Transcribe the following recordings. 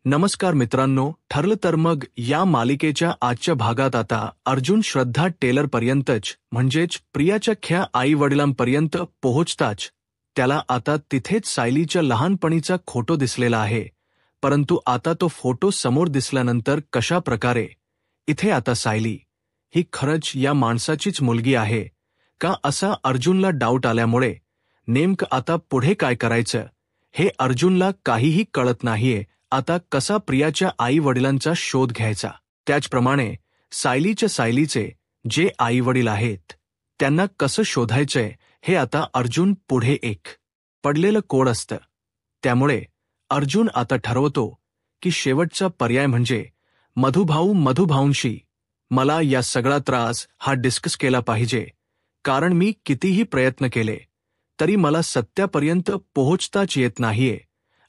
नमस्कार मित्रांनो, ठरलं तर मग या मालिकेच्या आजच्या भागात आता अर्जुन श्रद्धा टेलरपर्यंतच म्हणजेच प्रियाच्या आई वडिलांपर्यंत पोहोचताच त्याला आता तिथेच सायलीच्या लहानपणीचा फोटो दिसलेला आहे. परंतु आता तो फोटो समोर दिसल्यानंतर कशा प्रकारे इथे आता सायली ही खरंच या माणसाचीच मुलगी आहे का असा अर्जुनला डाऊट आल्यामुळे नेमकं आता पुढे काय करायचं हे अर्जुनला काहीही कळत नाहीये. आता कसा प्रियाच्या आई वडिलांचा शोध घ्यायचा. त्याचप्रमाणे सायलीचे जे आई वडील आहेत त्यांना कसं शोधायचंय हे आता अर्जुन पुढे एक पडलेलं कोड असतं. त्यामुळे अर्जुन आता ठरवतो की शेवटचा पर्याय म्हणजे मधुभाऊंशी मला या सगळा त्रास हा डिस्कस केला पाहिजे. कारण मी कितीही प्रयत्न केले तरी मला सत्यापर्यंत पोहोचताच येत नाहीये.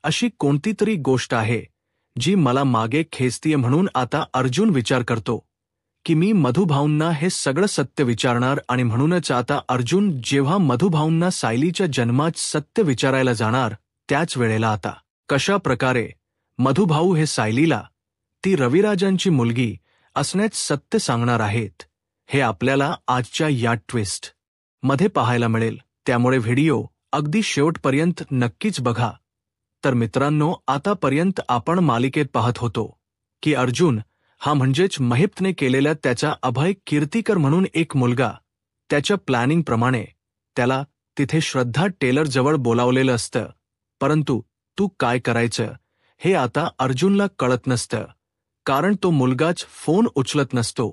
अशी कोणती तरी गोष्ट आहे जी मला मागे खेचतीये. म्हणून आता अर्जुन विचार करतो की मी मधुभाऊंना हे सगळं सत्य विचारणार. आणि म्हणूनच आता अर्जुन जेव्हा मधुभाऊंना सायलीच्या जन्मात सत्य विचारायला जाणार त्याच वेळेला आता कशा प्रकारे मधुभाऊ हे सायलीला ती रविराजांची मुलगी असण्यात सत्य सांगणार आहेत हे आपल्याला आजच्या या ट्विस्ट मध्ये पाहायला मिळेल. त्यामुळे व्हिडिओ अगदी शेवटपर्यंत नक्कीच बघा. तर मित्रांनो, आतापर्यंत आपण मालिकेत पाहत होतो की अर्जुन हा म्हणजेच महिप्तने केलेल्या त्याचा अभय कीर्तिकर म्हणून एक मुलगा त्याच्या प्लॅनिंगप्रमाणे त्याला तिथे श्रद्धा टेलर जवळ बोलावलेलं असतं. परंतु तू काय करायचं हे आता अर्जुनला कळत नसतं. कारण तो मुलगाच फोन उचलत नसतो.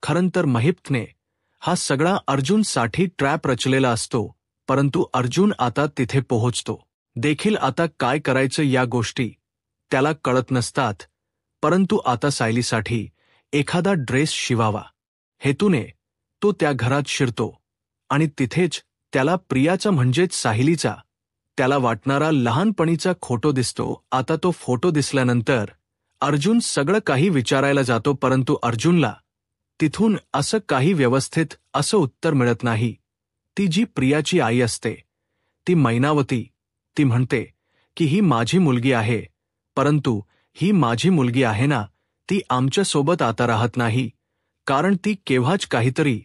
खरं तर महिप्तने हा सगळा अर्जुनसाठी ट्रॅप रचलेला असतो. परंतु अर्जुन आता तिथे पोहोचतो देखील. आता काय करायचं या गोष्टी त्याला कळत नसतात. परंतु आता सायलीसाठी एखादा ड्रेस शिवावा हेतूने तो त्या घरात शिरतो आणि तिथेच त्याला प्रियाचा म्हणजेच सायलीचा त्याला वाटणारा लहानपणीचा फोटो दिसतो. आता तो फोटो दिसल्यानंतर अर्जुन सगळं काही विचारायला जातो. परंतु अर्जुनला तिथून असं काही व्यवस्थित असं उत्तर मिळत नाही. ती जी प्रियाची आई असते ती मैनावती ती म्हणते की ही माझी मुलगी आहे. परंतु ही माझी मुलगी आहे ना, ती आमच्यासोबत आता राहत नाही. कारण ती केव्हाच काहीतरी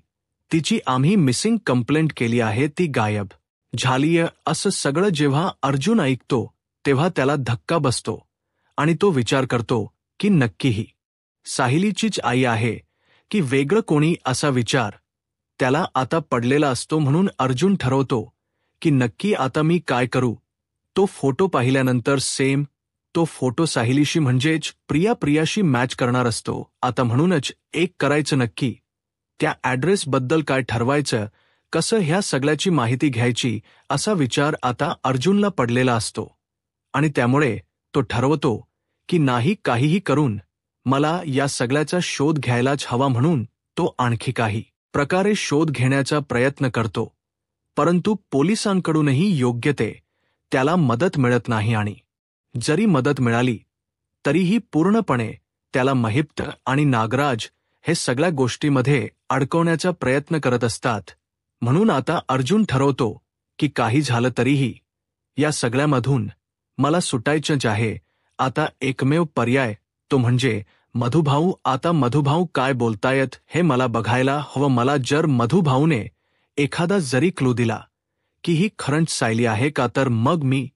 तिची आम्ही मिसिंग कंप्लेंट केली आहे, ती गायब झालीय. असं सगळं जेव्हा अर्जुन ऐकतो तेव्हा त्याला धक्का बसतो आणि तो विचार करतो की नक्की ही सायलीचीच आई आहे की वेगळं कोणी. असा विचार त्याला आता पडलेला असतो. म्हणून अर्जुन ठरवतो की नक्की आता मी काय करू. तो फोटो पाहिल्यानंतर सेम तो फोटो सायलीशी म्हणजेच प्रियाशी मॅच करणार असतो. आता म्हणूनच एक करायचं नक्की, त्या ॲड्रेसबद्दल काय ठरवायचं, कसं ह्या सगळ्याची माहिती घ्यायची असा विचार आता अर्जुनला पडलेला असतो. आणि त्यामुळे तो ठरवतो की नाही काहीही करून मला या सगळ्याचा शोध घ्यायलाच हवा. म्हणून तो आणखी काही प्रकारे शोध घेण्याचा प्रयत्न करतो. परंतु पोलिसांकडूनही योग्य ते त्याला मदत मिळत नाही. आणि जरी मदत मिळाली तरीही पूर्णपणे त्याला महिप्त आणि नागराज हे सगळ्या गोष्टीमध्ये अडकवण्याचा प्रयत्न करत असतात. म्हणून आता अर्जुन ठरवतो की काही झालं तरीही या सगळ्यामधून मला सुटायचंच आहे. आता एकमेव पर्याय तो म्हणजे मधुभाऊ. आता मधुभाऊ काय बोलतायत हे मला बघायला हवं. मला जर मधुभाऊने एखादा जरी क्लू दिला की ही खरंच सायली आहे का, तर मग मी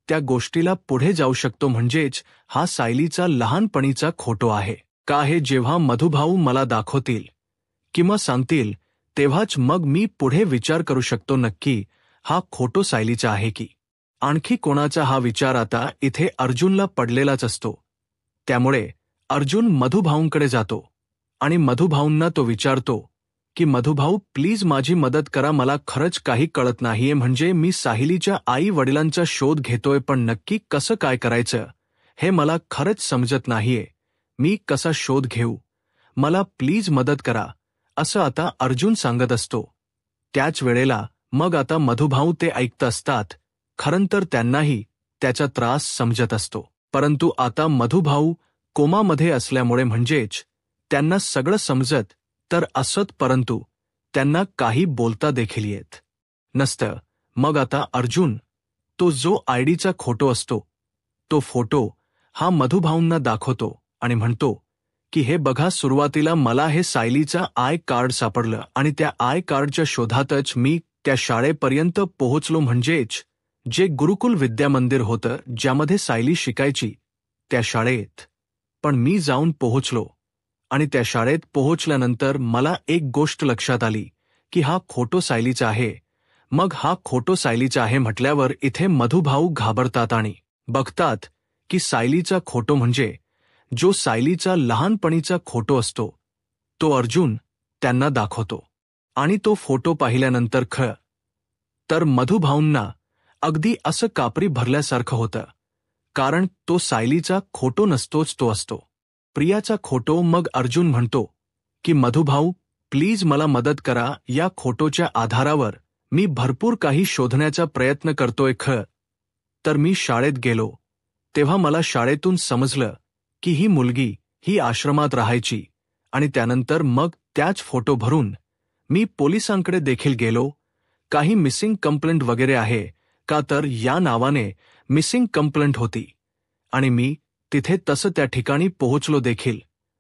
त्या गोष्टीला पुढे जाऊ शकतो. म्हणजेच हा सायलीचा लहानपणीचा फोटो आहे का हे जेव्हा मधुभाऊ मला दाखवतील किंवा सांगतील तेव्हाच मग मी पुढे विचार करू शकतो नक्की हा फोटो सायलीचा आहे की आणखी कोणाचा. हा विचार आता इथे अर्जुनला पडलेलाच असतो. त्यामुळे अर्जुन मधुभाऊंकडे जातो आणि मधुभाऊंना तो विचारतो की मधुभाऊ प्लीज माझी मदत करा. मला खरंच काही कळत नाहीये. म्हणजे मी सायलीच्या आई वडिलांचा शोध घेतोय पण नक्की कसं काय करायचं हे मला खरंच समजत नाहीये. मी कसा शोध घेऊ, मला प्लीज मदत करा असं आता अर्जुन सांगत असतो. त्याच वेळेला मग आता मधुभाऊ ते ऐकत असतात. खरं तर त्यांनाही त्याचा त्रास समजत असतो. परंतु आता मधुभाऊ कोमामध्ये असल्यामुळे म्हणजेच त्यांना सगळं समजत तर असत परंतु त्यांना काही बोलता देखील येत नसतं. मग आता अर्जुन तो जो आयडीचा फोटो असतो तो फोटो हा मधुभाऊंना दाखवतो आणि म्हणतो की हे बघा, सुरुवातीला मला हे सायलीचा आय कार्ड सापडलं आणि त्या आय कार्डच्या शोधातच मी त्या शाळेपर्यंत पोहोचलो, म्हणजेच जे गुरुकुल विद्यामंदिर होतं ज्यामध्ये सायली शिकायची त्या शाळेत पण मी जाऊन पोहोचलो. आणि त्या शाळेत पोहोचल्यानंतर मला एक गोष्ट लक्षात आली की हा फोटो सायलीचा आहे. मग हा फोटो सायलीचा आहे म्हटल्यावर इथे मधुभाऊ घाबरतात आणि बघतात की सायलीचा फोटो म्हणजे जो सायलीचा लहानपणीचा फोटो असतो तो अर्जुन त्यांना दाखवतो. आणि तो फोटो पाहिल्यानंतर तर मधुभाऊंना अगदी असं कापरी भरल्यासारखं होतं, कारण तो सायलीचा फोटो नसतोच, तो असतो प्रियाचा फोटो. मग अर्जुन म्हणतो की मधुभाऊ प्लीज मला मदत करा, या फोटोच्या आधारावर मी भरपूर काही शोधण्याचा प्रयत्न करतोय. तर मी शाळेत गेलो तेव्हा मला शाळेतून समजलं की ही मुलगी ही आश्रमात राहायची आणि त्यानंतर मग त्याच फोटो भरून मी पोलिसांकडे देखील गेलो. काही मिसिंग कंप्लेंट वगैरे आहे का, तर या नावाने मिसिंग कंप्लेंट होती आणि मी तिथे तसं त्या ठिकाणी पोहोचलो देखील,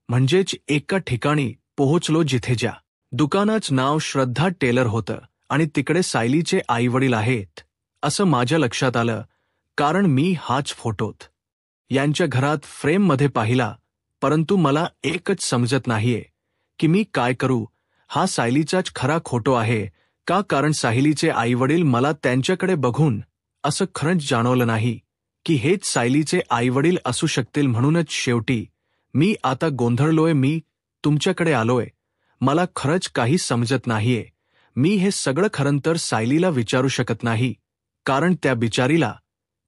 म्हणजेच एका ठिकाणी पोहोचलो जिथे ज्या दुकानाचं नाव श्रद्धा टेलर होतं आणि तिकडे सायलीचे आईवडील आहेत असं माझ्या लक्षात आलं, कारण मी हाच फोटोत यांच्या घरात फ्रेममध्ये पाहिला. परंतु मला एकच समजत नाहीये की मी काय करू. हा सायलीचाच खरा फोटो आहे का, कारण सायलीचे आईवडील मला त्यांच्याकडे बघून असं खरंच जाणवलं नाही की हेच सायलीचे आईवडील असू शकतील. म्हणूनच शेवटी मी आता गोंधळलोय. मी तुमच्याकडे आलोय, मला खरंच काही समजत नाहीये. मी हे सगळं खरंतर सायलीला विचारू शकत नाही, कारण त्या बिचारीला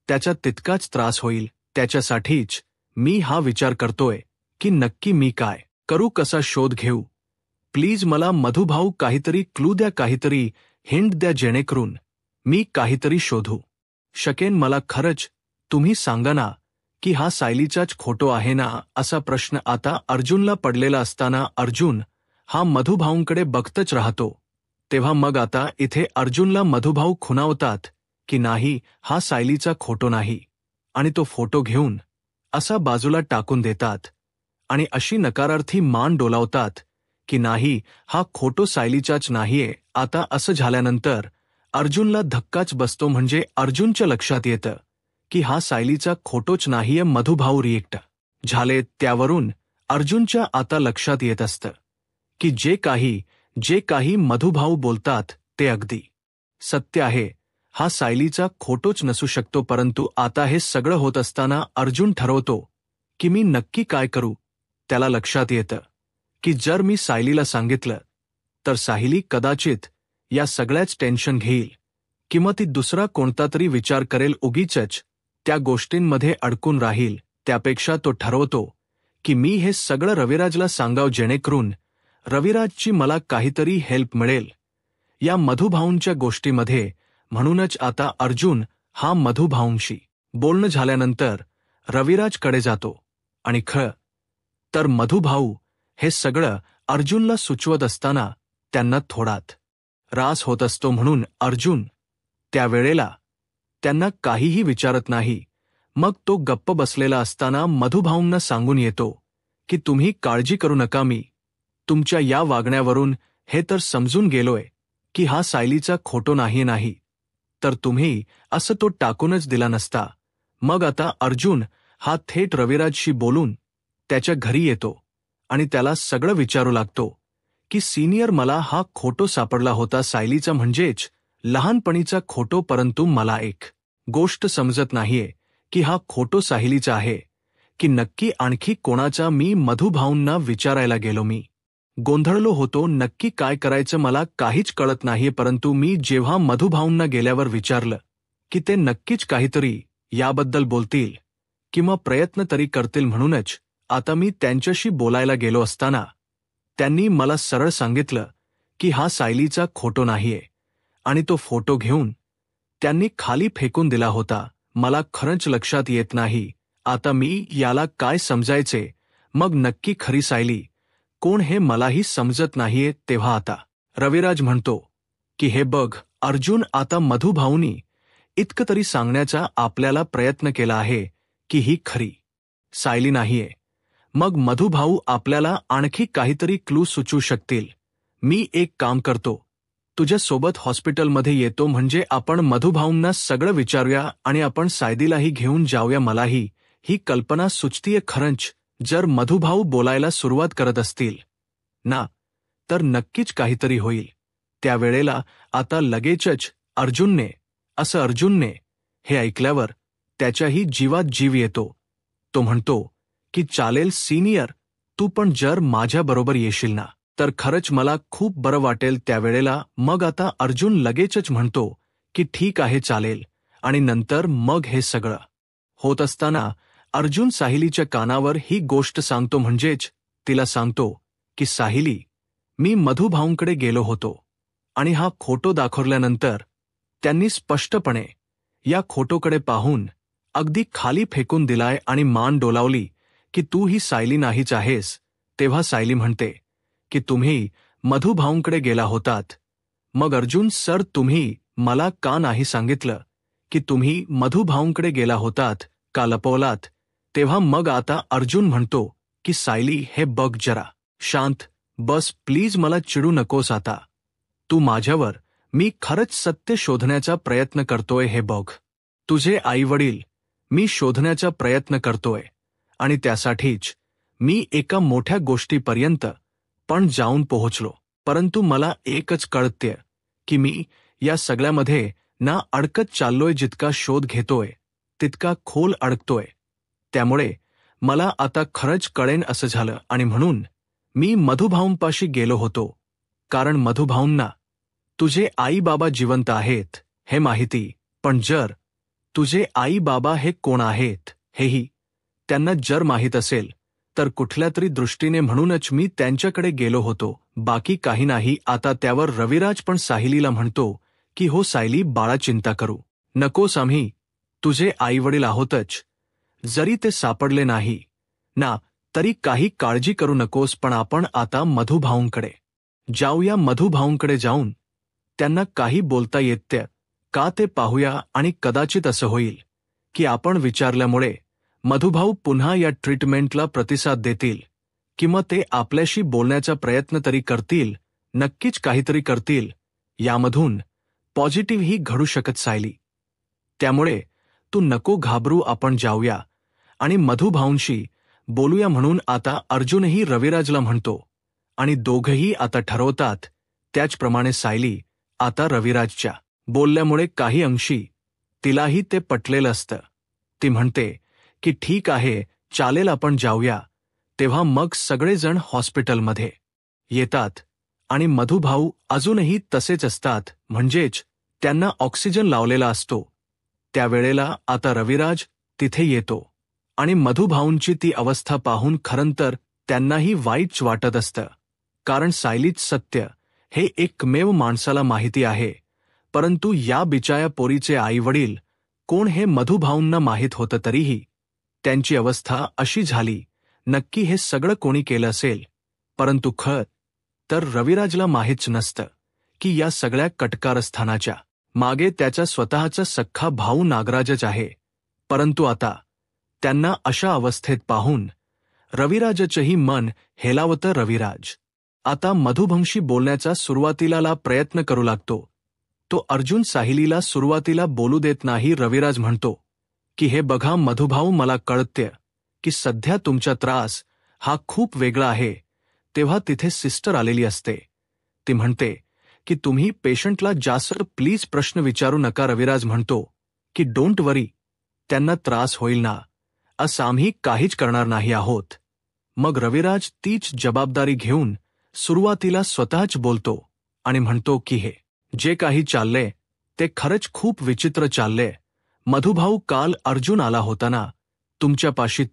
त्याचा तितकाच त्रास होईल. त्याच्यासाठीच मी हा विचार करतोय की नक्की मी काय करू, कसा शोध घेऊ. प्लीज मला मधुभाऊ काहीतरी क्लू द्या, काहीतरी हिंट द्या, जेणेकरून मी काहीतरी शोधू शकेन. मला खरंच तुम्ही सांगा ना की हा सायलीचाच फोटो आहे ना. असा प्रश्न आता अर्जुनला पडलेला असताना अर्जुन हा मधुभाऊंकडे बघतच राहतो. तेव्हा मग आता इथे अर्जुनला मधुभाऊ खुणावतात की नाही, हा सायलीचा फोटो नाही, आणि तो फोटो घेऊन असा बाजूला टाकून देतात आणि अशी नकारार्थी मान डोलावतात की नाही, हा फोटो सायलीचाच नाहीये. आता असं झाल्यानंतर अर्जुनला धक्काच बसतो, म्हणजे अर्जुनच्या लक्षात येतं की हा सायलीचा फोटोच नाहीये. मधुभाऊ रिएक्ट झाले त्यावरून अर्जुनच्या आता लक्षात येत असतं की जे काही मधुभाऊ बोलतात ते अगदी सत्य आहे. हा सायलीचा फोटोच नसू शकतो. परंतु आता हे सगळं होत असताना अर्जुन ठरवतो की मी नक्की काय करू. त्याला लक्षात येतं की जर मी सायलीला सांगितलं तर सायली कदाचित या सगळ्याच टेन्शन घेईल किंवा ती दुसरा कोणता तरी विचार करेल, उगीचच त्या गोष्टींमध्ये अडकून राहील. त्यापेक्षा तो ठरवतो की मी हे सगळं रविराजला सांगावं, जेणेकरून रविराजची मला काहीतरी हेल्प मिळेल या मधुभाऊंच्या गोष्टीमध्ये. म्हणूनच आता अर्जुन हा मधुभाऊंशी बोलणं झाल्यानंतर रविराजकडे जातो आणि तर मधुभाऊ हे सगळं अर्जुनला सुचवत असताना त्यांना थोडात रास होत असतो. म्हणून अर्जुन त्यावेळेला त्यांना काहीही विचारत नाही. मग तो गप्प बसलेला असताना मधुभाऊंना सांगून येतो की तुम्ही काळजी करू नका, मी तुमच्या या वागण्यावरून हे तर समजून गेलोय की हा सायलीचा फोटो नाही तर तुम्ही असं तो टाकूनच दिला नसता. मग आता अर्जुन हा थेट रविराजशी बोलून त्याच्या घरी येतो आणि त्याला सगळं विचारू लागतो की सिनियर, मला हा फोटो सापडला होता सायलीचा, म्हणजेच लहानपणीचा फोटो. परंतु मला एक गोष्ट समजत नाहीये की हा फोटो सायलीचा आहे की नक्की आणखी कोणाचा. मी मधुभाऊंना विचारायला गेलो, मी गोंधळलो होतो, नक्की काय करायचं मला काहीच कळत नाहीये. परंतु मी जेव्हा मधुभाऊंना गेल्यावर विचारलं की ते नक्कीच काहीतरी याबद्दल बोलतील किंवा प्रयत्न तरी करतील. म्हणूनच आता मी त्यांच्याशी बोलायला गेलो असताना त्यांनी मला सरळ सांगितलं की हा सायलीचा फोटो नाहीये आणि तो फोटो घेऊन त्यांनी खाली फेकून दिला होता. मला खरंच लक्षात येत नाही आता मी याला काय समजायचे. मग नक्की खरी सायली कोण हे मलाही समजत नाहीये. तेव्हा आता रविराज म्हणतो की हे बघ अर्जुन, आता मधुभाऊनी इतकं तरी सांगण्याचा आपल्याला प्रयत्न केला आहे की ही खरी सायली नाहीये. मग मधुभाऊ आपल्याला आणखी काहीतरी क्लू सुचवू शकतील. मी एक काम करतो, तुझ्या सोबत हॉस्पिटलमध्ये येतो, म्हणजे आपण मधुभाऊंना सगळं विचारूया आणि आपण सायलीलाही घेऊन जाऊया. मलाही ही कल्पना सुचतीये खरंच. जर मधुभाऊ बोलायला सुरुवात करत असतील ना, तर नक्कीच काहीतरी होईल. त्यावेळेला आता लगेचच अर्जुनने हे ऐकल्यावर त्याच्याही जीवात जीव येतो. तो म्हणतो की चालेल सीनियर, तू पण जर माझ्याबरोबर येशील ना, तर खरंच मला खूप बरं वाटेल. त्यावेळेला मग आता अर्जुन लगेचच म्हणतो की ठीक आहे चालेल. आणि नंतर मग हे सगळं होत असताना अर्जुन साहिलीच्या कानावर ही गोष्ट सांगतो, म्हणजेच तिला सांगतो की साहिली, मी मधुभाऊंकडे गेलो होतो आणि हा फोटो दाखवल्यानंतर त्यांनी स्पष्टपणे या फोटोकडे पाहून अगदी खाली फेकून दिलाय आणि मान डोलावली की तू ही सायली नाहीच आहेस. तेव्हा सायली म्हणते की तुम्ही मधुभाऊंकडे गेला होतात. मग अर्जुन सर, तुम्ही मला का नाही सांगितलं की तुम्ही मधुभाऊंकडे गेला होतात, का लपवलात? तेव्हा मग आता अर्जुन म्हणतो की सायली, हे बघ, जरा शांत बस प्लीज, मला चिडू नकोस आता. तू माझ्यावर, मी खरंच सत्य शोधण्याचा प्रयत्न करतोय. हे बघ, तुझे आईवडील मी शोधण्याचा प्रयत्न करतोय आणि त्यासाठीच मी एका मोठ्या गोष्टीपर्यंत पण जाऊन पोहोचलो. परंतु मला एकच कळतेय की मी या सगळ्यामध्ये ना अडकत चाललोय. जितका शोध घेतोय तितका खोल अडकतोय. त्यामुळे मला आता खरंच कळेन असं झालं आणि म्हणून मी मधुभाऊंपाशी गेलो होतो. कारण मधुभाऊंना तुझे आई बाबा जिवंत आहेत हे माहिती, पण जर तुझे आई बाबा हे कोण आहेत हेही त्यांना जर माहीत असेल तर कुठल्या तरी दृष्टीने, म्हणूनच मी त्यांच्याकडे गेलो होतो, बाकी काही नाही. आता त्यावर रविराज पण साहिलीला म्हणतो की हो सायली बाळा, चिंता करू नकोस, आम्ही तुझे आईवडील आहोतच. जरी ते सापडले नाही ना तरी काही काळजी करू नकोस. पण आपण आता मधुभाऊंकडे जाऊया. मधुभाऊंकडे जाऊन त्यांना काही बोलता येतं का ते पाहूया आणि कदाचित असं होईल की आपण विचारल्यामुळे मधुभाऊ पुन्हा या ट्रीटमेंटला प्रतिसाद देतील किंवा ते आपल्याशी बोलण्याचा प्रयत्न तरी करतील. नक्कीच काहीतरी करतील. यामधून पॉझिटिव्ह ही घडू शकत सायली. त्यामुळे तू नको घाबरू, आपण जाऊया आणि मधुभाऊंशी बोलूया. म्हणून आता अर्जुनही रविराजला म्हणतो आणि दोघंही आता ठरवतात. त्याचप्रमाणे सायली आता रविराजच्या बोलल्यामुळे काही अंशी तिलाही ते पटलेलं असतं. ती म्हणते की ठीक आहे चालेल, आपण जाऊया. तेव्हा मग सगळेजण हॉस्पिटलमध्ये येतात आणि मधुभाऊ अजूनही तसेच असतात, म्हणजेच त्यांना ऑक्सिजन लावलेला असतो. त्यावेळेला आता रविराज तिथे येतो आणि मधुभाऊंची ती अवस्था पाहून खरंतर त्यांनाही वाईट वाटत असतं. कारण सायलीच सत्य हे एकमेव माणसाला माहिती आहे. परंतु या बिचाया पोरीचे आईवडील कोण हे मधुभाऊंना माहीत होतं, तरीही त्यांची अवस्था अशी झाली. नक्की हे सगळं कोणी केलं असेल, परंतु खरं तर रविराजला माहीतच नसतं की या सगळ्या कटकारस्थानाच्या मागे त्याचा स्वतःचा सख्खा भाऊ नागराजच आहे. परंतु आता त्यांना अशा अवस्थेत पाहून रविराजचंही मन हेलावतं. रविराज आता मधुभाऊंशी बोलण्याचा सुरुवातीला प्रयत्न करू लागतो. तो अर्जुन साहिलीला सुरुवातीला बोलू देत नाही. रविराज म्हणतो की हे बघा मधुभाऊ, मला कळतंय की सध्या तुमचा त्रास हा खूप वेगळा आहे. तेव्हा तिथे सिस्टर आलेली असते. ती म्हणते की तुम्ही पेशंटला जास्त प्लीज प्रश्न विचारू नका. रविराज म्हणतो की डोंट वरी, त्यांना त्रास होईल ना, असं आम्ही काहीच करणार नाही आहोत. मग रविराज तीच जबाबदारी घेऊन सुरुवातीला स्वतःच बोलतो आणि म्हणतो की हे जे काही चाललंय ते खरंच खूप विचित्र चाललंय. मधुभाऊ, काल अर्जुन आला होता ना तुमच्यापाशी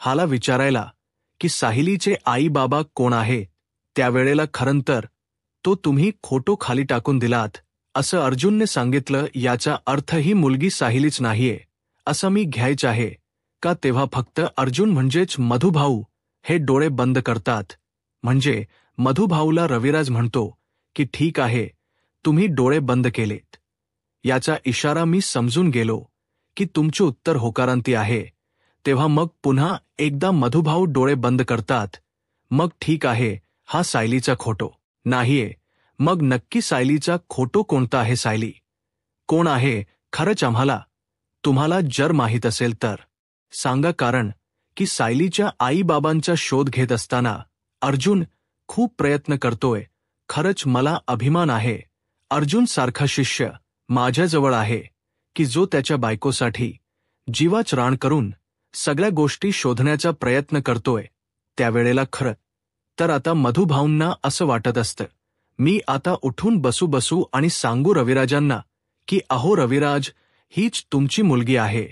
हाला विचारायला की साहिलीचे आई बाबा कोण आहे. त्यावेळेला खरंतर तो तुम्ही फोटो खाली टाकून दिलात असं अर्जुनने सांगितलं. याचा अर्थ ही मुलगी साहिलीच नाहीये असं मी घ्यायचं आहे का? तेव्हा फक्त अर्जुन म्हणजेच मधुभाऊ हे डोळे बंद करतात. म्हणजे मधुभाऊला रविराज म्हणतो की ठीक आहे, तुम्ही डोळे बंद केलेत, याचा इशारा मी समजून गेलो की तुमचे उत्तर होकारांती आहे. तेव्हा मग पुन्हा एकदा मधुभाऊ डोळे बंद करतात. मग ठीक आहे, हा सायलीचा खोटो नाहीये. मग नक्की सायलीचा खोटो कोणता आहे? सायली कोण आहे खरंच? तुम्हाला जर माहीत असेल तर सांगा, कारण की सायलीच्या आईबाबांचा शोध घेत असताना अर्जुन खूप प्रयत्न करतोय. खरंच मला अभिमान आहे, अर्जुन सारखा शिष्य माझ्याजवळ आहे की जो त्याच्या बायकोसाठी जीवाच रान करून सगळ्या गोष्टी शोधण्याचा प्रयत्न करतोय. त्यावेळेला खरं तर आता मधुभाऊंना असं वाटत असतं, मी आता उठून बसू आणि सांगू रविराजांना की अहो रविराज, हीच तुमची मुलगी आहे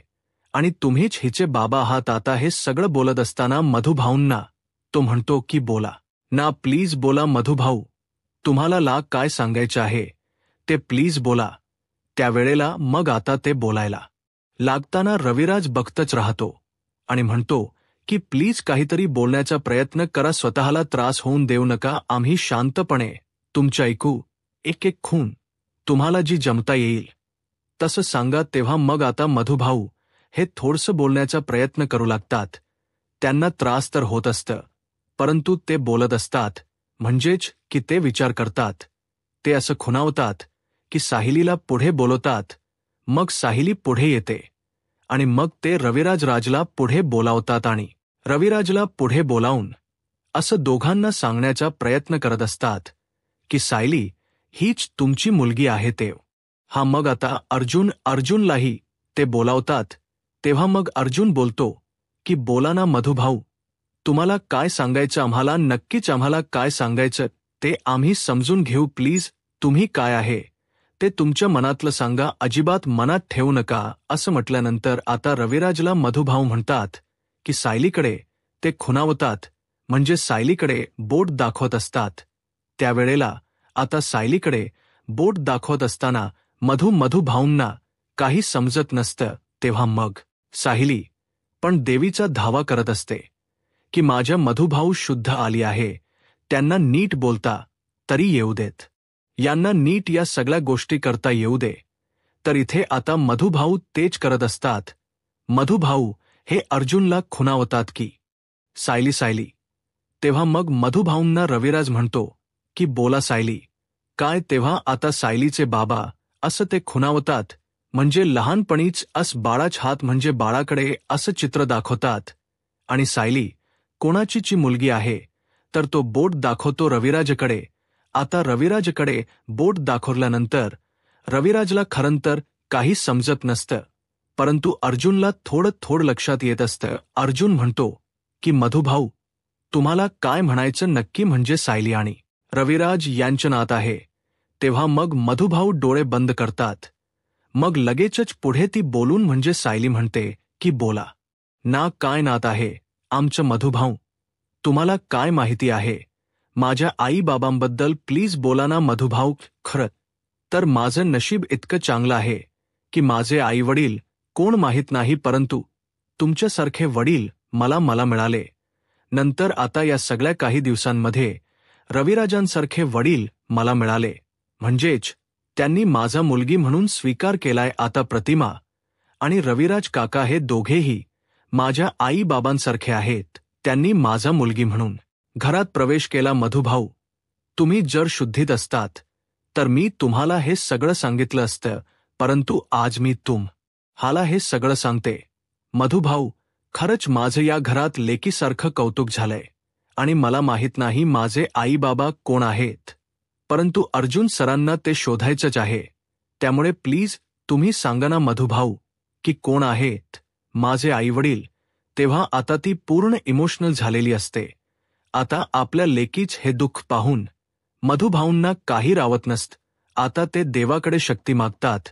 आणि तुम्हीच हिचे बाबा आहात. आता हे सगळं बोलत असताना मधुभाऊंना तो म्हणतो की बोला ना, प्लीज बोला मधुभाऊ, तुम्हाला काय सांगायचं आहे ते प्लीज बोला. त्यावेळेला मग आता ते बोलायला लागताना रविराज बघतच राहतो आणि म्हणतो की प्लीज काहीतरी बोलण्याचा प्रयत्न करा, स्वतःला त्रास होऊन देऊ नका, आम्ही शांतपणे तुमचं ऐकू, एक एक खून तुम्हाला जी जमता येईल तसं सांगा. तेव्हा मग आता मधुभाऊ हे थोडंसं बोलण्याचा प्रयत्न करू लागतात. त्यांना त्रास तर होत असतं, परंतु ते बोलत असतात म्हणजेच की ते विचार करतात. ते असं खुणावतात की साहिलीला पुढे बोलवतात. मग साहिली पुढे येते आणि मग ते रविराजला पुढे बोलावतात आणि रविराजला पुढे बोलावून असं दोघांना सांगण्याचा प्रयत्न करत असतात की सायली हीच तुमची मुलगी आहे. ते हा मग आता अर्जुनलाही ते बोलावतात. तेव्हा मग अर्जुन बोलतो की बोला ना मधुभाऊ, तुम्हाला काय सांगायचं? नक्कीच आम्हाला काय सांगायचं ते आम्ही समजून घेऊ. प्लीज तुम्ही काय आहे ते तुमच्या मनातलं सांगा, अजिबात मनात ठेवू नका. असं म्हटल्यानंतर आता रविराजला मधुभाऊ म्हणतात की सायलीकडे ते खुणावतात, म्हणजे सायलीकडे बोट दाखवत असतात. त्यावेळेला आता सायलीकडे बोट दाखवत असताना मधुभाऊंना काही समजत नसतं. तेव्हा मग सायली पण देवीचा धावा करत असते की माझ्या मधुभाऊ शुद्ध आली आहे, त्यांना नीट बोलता तरी येऊ देत, यांना नीट या सगळ्या गोष्टी करता येऊ दे. तर इथे आता मधुभाऊ तेच करत असतात. मधुभाऊ हे अर्जुनला खुणावतात की सायली. तेव्हा मग मधुभाऊंना रविराज म्हणतो की बोला सायली काय? तेव्हा आता सायलीचे बाबा असं ते खुणावतात, म्हणजे लहानपणीच बाळाच हात म्हणजे बाळाकडे असं चित्र दाखवतात आणि सायली कोणाची मुलगी आहे तर तो बोट दाखवतो रविराजकडे. आता रविराजकडे बोट दाखवल्यानंतर रविराजला खरंतर काही समजत नसतं, परंतु अर्जुनला थोडं लक्षात येत असतं. अर्जुन म्हणतो की मधुभाऊ, तुम्हाला काय म्हणायचं नक्की? म्हणजे सायली आणि रविराज यांचं नात आहे. तेव्हा मग मधुभाऊ डोळे बंद करतात. मग लगेचच पुढे ती बोलून म्हणजे सायली म्हणते की बोला ना, काय नात आहे आमचं मधुभाऊ, तुम्हाला काय माहिती आहे माझ्या आईबाबांबद्दल? प्लीज बोला ना मधुभाऊ. खरं तर माझं नशीब इतकं चांगलं आहे की माझे आईवडील कोण माहीत नाही, परंतु तुमच्यासारखे वडील मला मिळाले. नंतर आता या सगळ्या काही दिवसांमध्ये रविराजांसारखे वडील मला मिळाले, म्हणजेच त्यांनी माझा मुलगी म्हणून स्वीकार केलाय. आता प्रतिमा आणि रविराज काका हे दोघेही माझ्या आईबाबांसारखे आहेत. त्यांनी माझा मुलगी म्हणून घरात प्रवेश केला. मधुभाऊ, तुम्ही जर शुद्धीत असतात तर मी तुम्हाला हे सगळं सांगितलं असतं, परंतु आज मी तुम्हाला हे सगळं सांगते. मधुभाऊ, खरंच माझं या घरात लेकीसारखं कौतुक झालंय आणि मला माहीत नाही माझे आईबाबा कोण आहेत, परंतु अर्जुन सरांना ते शोधायचंच आहे. त्यामुळे प्लीज तुम्ही सांगा ना मधुभाऊ की कोण आहेत माझे आईवडील. तेव्हा आता ती पूर्ण इमोशनल झालेली असते. आता आपल्या लेकीच हे दुःख पाहून मधुभाऊंना काही रावत नसतं. आता ते देवाकडे शक्ती मागतात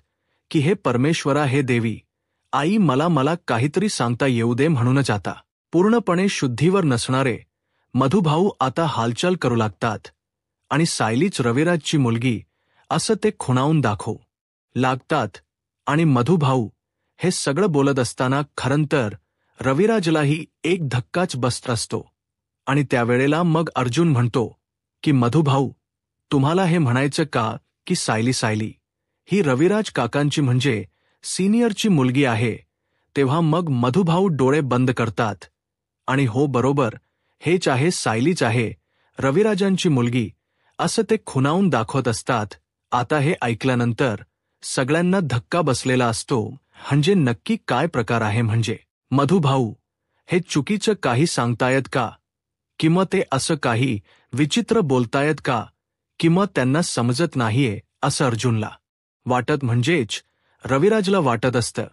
की हे परमेश्वरा, हे देवी आई, मला काहीतरी सांगता येऊ दे. म्हणूनच आता पूर्णपणे शुद्धीवर नसणारे मधुभाऊ आता हालचाल करू लागतात आणि सायलीच रविराजची मुलगी असं ते खुणावून दाखवू लागतात. आणि मधुभाऊ हे सगळं बोलत असताना खरंतर रविराजलाही एक धक्काच बसत असतो. आणि त्यावेळेला मग अर्जुन म्हणतो की मधुभाऊ, तुम्हाला हे म्हणायचं का की सायली ही रविराज काकांची म्हणजे सिनियरची मुलगी आहे? तेव्हा मग मधुभाऊ डोळे बंद करतात आणि हो बरोबर, हेच आहे, सायलीच आहे, रविराजांची मुलगी, असं ते खुणावून दाखवत असतात. आता हे ऐकल्यानंतर सगळ्यांना धक्का बसलेला असतो. म्हणजे नक्की काय प्रकार आहे? म्हणजे मधुभाऊ हे चुकीचं काही सांगतायत का? किंवा ते असं काही विचित्र बोलतायत का? किंवा त्यांना समजत नाहीये असं अर्जुनला वाटत, म्हणजेच रविराजला वाटत असतं.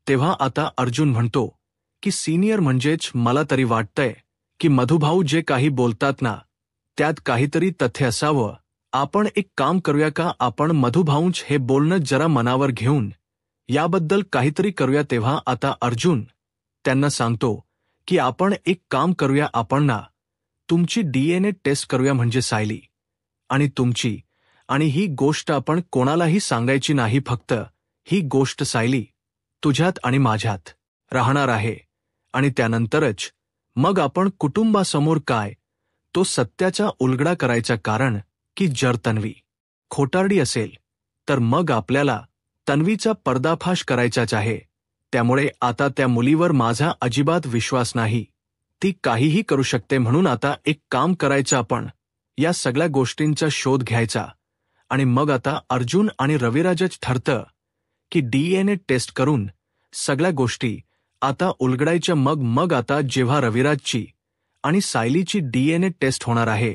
तेव्हा आता अर्जुन म्हणतो की सिनियर, म्हणजेच मला तरी वाटतंय की मधुभाऊ जे काही बोलतात ना, त्यात काहीतरी तथ्य असावं. आपण एक काम करूया का? आपण मधुभाऊंच हे बोलणं जरा मनावर घेऊन याबद्दल काहीतरी करूया. तेव्हा आता अर्जुन त्यांना सांगतो की आपण एक काम करूया, आपण ना तुमची DNA टेस्ट करूया, म्हणजे सायली आणि तुमची. आणि ही गोष्ट आपण कोणालाही सांगायची नाही, फक्त ही गोष्ट सायली तुझ्यात आणि माझ्यात राहणार आहे. आणि त्यानंतरच मग आपण कुटुंबासमोर काय तो सत्याचा उलगडा करायचा. कारण की जर तन्वी खोटारडी असेल तर मग आपल्याला तन्वीचा पर्दाफाश करायचाच आहे. त्यामुळे आता त्या मुलीवर माझा अजिबात विश्वास नाही. ती काहीही करू शकते. म्हणून आता एक काम करायचं, आपण या सगळ्या गोष्टींचा शोध घ्यायचा. आणि मग आता अर्जुन आणि रविराजच ठरतं की DNA टेस्ट करून सगळ्या गोष्टी आता उलगडायच्या. मग आता जेव्हा रविराजची आणि सायलीची DNA टेस्ट होणार आहे,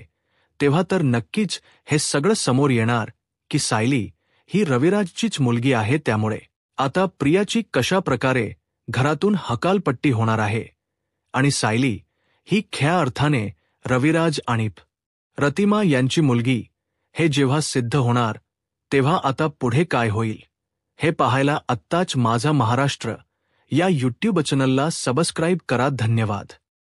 तेव्हा तर नक्कीच हे सगळं समोर येणार की सायली ही रविराजचीच मुलगी आहे. त्यामुळे आता प्रियाची कशा प्रकारे घरातून हकालपट्टी होणार आहे आणि सायली ही खऱ्या अर्थाने रविराज आणि प्रतिमा यांची मुलगी, हे जेव्हा सिद्ध होणार, तेव्हा आता पुढे काय होईल हे पाहायला आत्ताच माझा महाराष्ट्र या YouTube चॅनलला सबस्क्राईब करा. धन्यवाद.